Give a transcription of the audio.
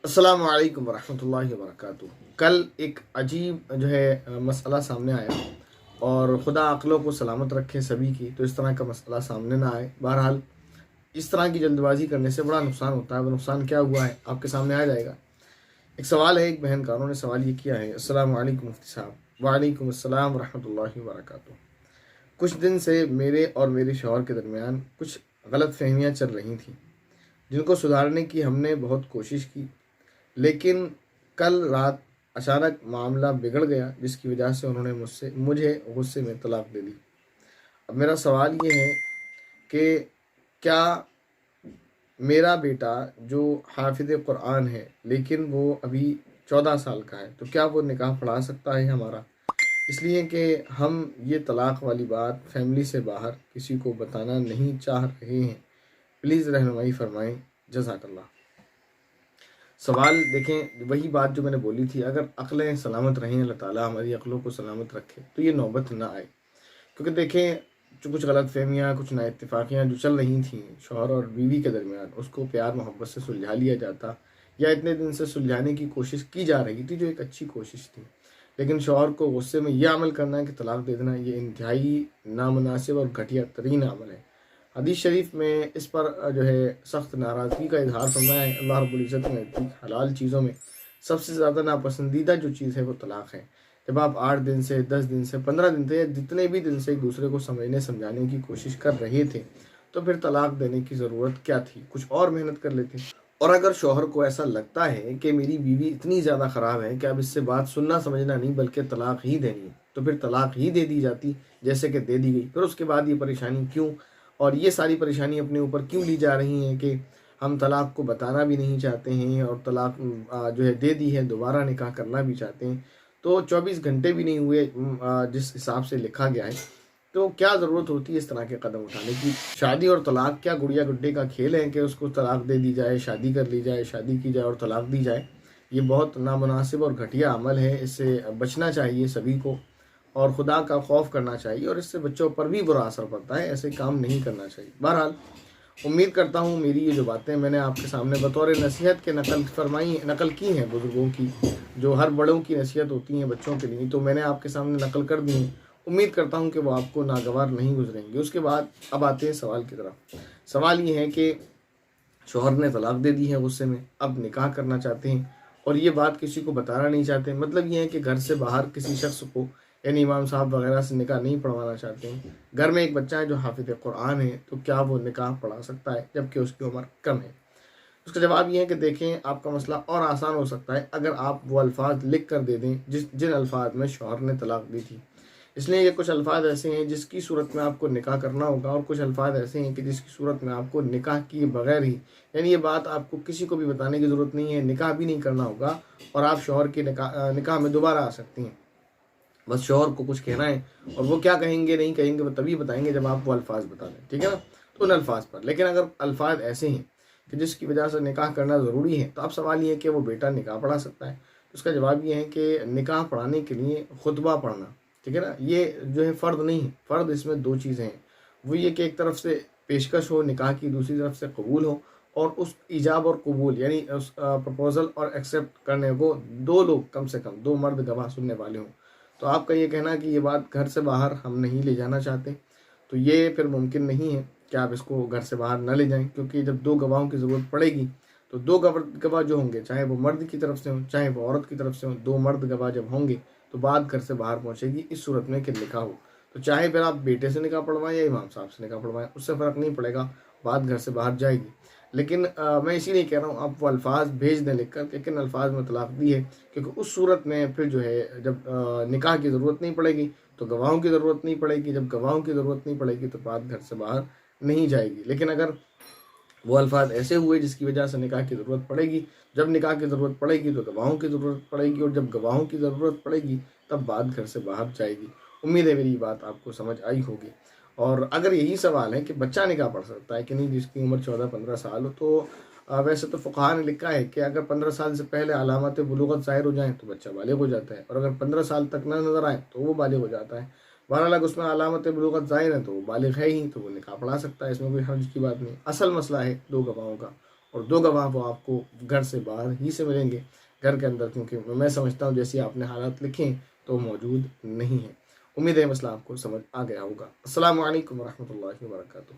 السلام علیکم ورحمۃ اللہ وبرکاتہ۔ کل ایک عجیب مسئلہ سامنے آیا، اور خدا عقلوں کو سلامت رکھے سبھی کی، تو اس طرح کا مسئلہ سامنے نہ آئے۔ بہرحال اس طرح کی جلد بازی کرنے سے بڑا نقصان ہوتا ہے۔ وہ نقصان کیا ہوا ہے آپ کے سامنے آ جائے گا۔ ایک سوال ہے ایک بہن کا، انہوں نے سوال یہ کیا ہے: السلام علیکم مفتی صاحب۔ وعلیکم السلام ورحمۃ اللہ وبرکاتہ۔ کچھ دن سے میرے اور میرے شوہر کے درمیان کچھ غلط فہمیاں چل رہی تھیں، جن کو سدھارنے کی ہم نے بہت کوشش کی، لیکن کل رات اچانک معاملہ بگڑ گیا، جس کی وجہ سے انہوں نے مجھے غصے میں طلاق دے دی۔ اب میرا سوال یہ ہے کہ کیا میرا بیٹا جو حافظ قرآن ہے لیکن وہ ابھی 14 سال کا ہے، تو کیا وہ نکاح پڑھا سکتا ہے ہمارا؟ اس لیے کہ ہم یہ طلاق والی بات فیملی سے باہر کسی کو بتانا نہیں چاہ رہے ہیں۔ پلیز رہنمائی فرمائیں، جزاک اللہ۔ سوال دیکھیں، وہی بات جو میں نے بولی تھی، اگر عقلیں سلامت رہیں، اللہ تعالیٰ ہماری عقلوں کو سلامت رکھے، تو یہ نوبت نہ آئے۔ کیونکہ دیکھیں، جو کچھ غلط فہمیاں، کچھ نا اتفاقیاں جو چل رہی تھیں شوہر اور بیوی کے درمیان، اس کو پیار محبت سے سلجھا لیا جاتا، یا اتنے دن سے سلجھانے کی کوشش کی جا رہی تھی، جو ایک اچھی کوشش تھی۔ لیکن شوہر کو غصے میں یہ عمل کرنا ہے کہ طلاق دے دینا، یہ انتہائی نامناسب اور گھٹیا ترین عمل ہے۔ حدیث شریف میں اس پر سخت ناراضگی کا اظہار فرمایا ہے۔ اللہ رب العزت نے حلال چیزوں میں سب سے زیادہ ناپسندیدہ جو چیز ہے وہ طلاق ہے۔ جب آپ 8 دن سے، 10 دن سے، 15 دن سے، یا جتنے بھی دن سے ایک دوسرے کو سمجھانے کی کوشش کر رہے تھے، تو پھر طلاق دینے کی ضرورت کیا تھی؟ کچھ اور محنت کر لیتے۔ اور اگر شوہر کو ایسا لگتا ہے کہ میری بیوی اتنی زیادہ خراب ہے کہ اب اس سے بات سننا سمجھنا نہیں بلکہ طلاق ہی دینی ہے، تو پھر طلاق ہی دے دی جاتی، جیسے کہ دے دی گئی۔ پھر اس کے بعد یہ پریشانی کیوں، اور یہ ساری پریشانی اپنے اوپر کیوں لی جا رہی ہیں کہ ہم طلاق کو بتانا بھی نہیں چاہتے ہیں، اور طلاق دے دی ہے، دوبارہ نکاح کرنا بھی چاہتے ہیں۔ تو 24 گھنٹے بھی نہیں ہوئے جس حساب سے لکھا گیا ہے، تو کیا ضرورت ہوتی ہے اس طرح کے قدم اٹھانے کی؟ شادی اور طلاق کیا گڑیا گڈے کا کھیل ہے کہ اس کو طلاق دے دی جائے، شادی کر لی جائے، شادی کی جائے اور طلاق دی جائے؟ یہ بہت نامناسب اور گھٹیا عمل ہے، اس سے بچنا چاہیے سبھی کو، اور خدا کا خوف کرنا چاہیے، اور اس سے بچوں پر بھی برا اثر پڑتا ہے، ایسے کام نہیں کرنا چاہیے۔ بہرحال امید کرتا ہوں میری یہ جو باتیں میں نے آپ کے سامنے بطور نصیحت کے نقل کی ہیں بزرگوں کی، جو ہر بڑوں کی نصیحت ہوتی ہیں بچوں کے لیے، تو میں نے آپ کے سامنے نقل کر دی ہیں۔ امید کرتا ہوں کہ وہ آپ کو ناگوار نہیں گزریں گے۔ اس کے بعد اب آتے ہیں سوال کی طرف۔ سوال یہ ہے کہ شوہر نے طلاق دے دی ہے غصے میں، اب نکاح کرنا چاہتے ہیں، اور یہ بات کسی کو بتانا نہیں چاہتے۔ مطلب یہ ہے کہ گھر سے باہر کسی شخص کو، یعنی امام صاحب وغیرہ سے نکاح نہیں پڑھوانا چاہتے ہیں۔ گھر میں ایک بچہ ہے جو حافظ قرآن ہے، تو کیا وہ نکاح پڑھا سکتا ہے جبکہ اس کی عمر کم ہے؟ اس کا جواب یہ ہے کہ دیکھیں، آپ کا مسئلہ اور آسان ہو سکتا ہے اگر آپ وہ الفاظ لکھ کر دے دیں جن الفاظ میں شوہر نے طلاق دی تھی۔ اس لیے یہ کچھ الفاظ ایسے ہیں جس کی صورت میں آپ کو نکاح کرنا ہوگا، اور کچھ الفاظ ایسے ہیں کہ جس کی صورت میں آپ کو نکاح کیے بغیر ہی، یعنی یہ بات آپ کو کسی کو بھی بتانے کی ضرورت نہیں ہے، نکاح بھی نہیں کرنا ہوگا، اور آپ شوہر کی نکاح میں دوبارہ آ سکتی ہیں۔ بس شوہر کو کچھ کہنا ہے، اور وہ کیا کہیں گے نہیں کہیں گے وہ تبھی بتائیں گے جب آپ وہ الفاظ بتا دیں، ٹھیک ہے نا؟ تو ان الفاظ پر، لیکن اگر الفاظ ایسے ہیں کہ جس کی وجہ سے نکاح کرنا ضروری ہے، تو اب سوال یہ ہے کہ وہ بیٹا نکاح پڑھا سکتا ہے؟ تو اس کا جواب یہ ہے کہ نکاح پڑھانے کے لیے خطبہ پڑھنا، ٹھیک ہے نا، یہ فرض نہیں ہے۔ فرض اس میں 2 چیزیں ہیں، وہ یہ کہ ایک طرف سے پیشکش ہو نکاح کی، دوسری طرف سے قبول ہو، اور اس ایجاب اور قبول، یعنی اس پرپوزل اور ایکسیپٹ کرنے کو 2 لوگ، کم سے کم 2 مرد گواہ سننے والے ہوں۔ تو آپ کا یہ کہنا کہ یہ بات گھر سے باہر ہم نہیں لے جانا چاہتے، تو یہ پھر ممکن نہیں ہے کہ آپ اس کو گھر سے باہر نہ لے جائیں، کیونکہ جب 2 گواہوں کی ضرورت پڑے گی، تو 2 گواہ جو ہوں گے، چاہے وہ مرد کی طرف سے ہوں چاہے وہ عورت کی طرف سے ہوں، 2 مرد گواہ جب ہوں گے تو بات گھر سے باہر پہنچے گی، اس صورت میں کہ نکاح ہو۔ تو چاہے پھر آپ بیٹے سے نکاح پڑھوائیں یا امام صاحب سے نکاح پڑھوائیں، اس سے فرق نہیں پڑے گا، بات گھر سے باہر جائے گی۔ لیکن میں اسی لیے کہہ رہا ہوں، آپ وہ الفاظ بھیج دیں لکھ کر کہ کن الفاظ میں طلاق دی ہے، کیونکہ اس صورت میں پھر جب نکاح کی ضرورت نہیں پڑے گی تو گواہوں کی ضرورت نہیں پڑے گی، جب گواہوں کی ضرورت نہیں پڑے گی تو بات گھر سے باہر نہیں جائے گی۔ لیکن اگر وہ الفاظ ایسے ہوئے جس کی وجہ سے نکاح کی ضرورت پڑے گی، جب نکاح کی ضرورت پڑے گی تو گواہوں کی ضرورت پڑے گی، اور جب گواہوں کی ضرورت پڑے گی تب بات گھر سے باہر جائے گی۔ امید ہے میری بات آپ کو سمجھ آئی ہوگی۔ اور اگر یہی سوال ہے کہ بچہ نکاح پڑھ سکتا ہے کہ نہیں جس کی عمر 14-15 سال ہو، تو ویسے تو فقہاء نے لکھا ہے کہ اگر 15 سال سے پہلے علامات بلوغت ظاہر ہو جائیں تو بچہ بالغ ہو جاتا ہے، اور اگر 15 سال تک نہ نظر آئے تو وہ بالغ ہو جاتا ہے۔ بہرحال اگر اس میں علامت بلوغت ظاہر ہے تو وہ بالغ ہے ہی، تو وہ نکاح پڑھا سکتا ہے، اس میں کوئی حرج کی بات نہیں۔ اصل مسئلہ ہے 2 گواہوں کا، اور 2 گواہ وہ آپ کو گھر سے باہر ہی سے ملیں گے، گھر کے اندر، کیونکہ میں سمجھتا ہوں جیسے آپ نے حالات لکھیں تو وہ موجود نہیں ہیں۔ امید ہے مسئلہ آپ کو سمجھ آ گیا ہوگا۔ السلام علیکم ورحمۃ اللہ وبرکاتہ۔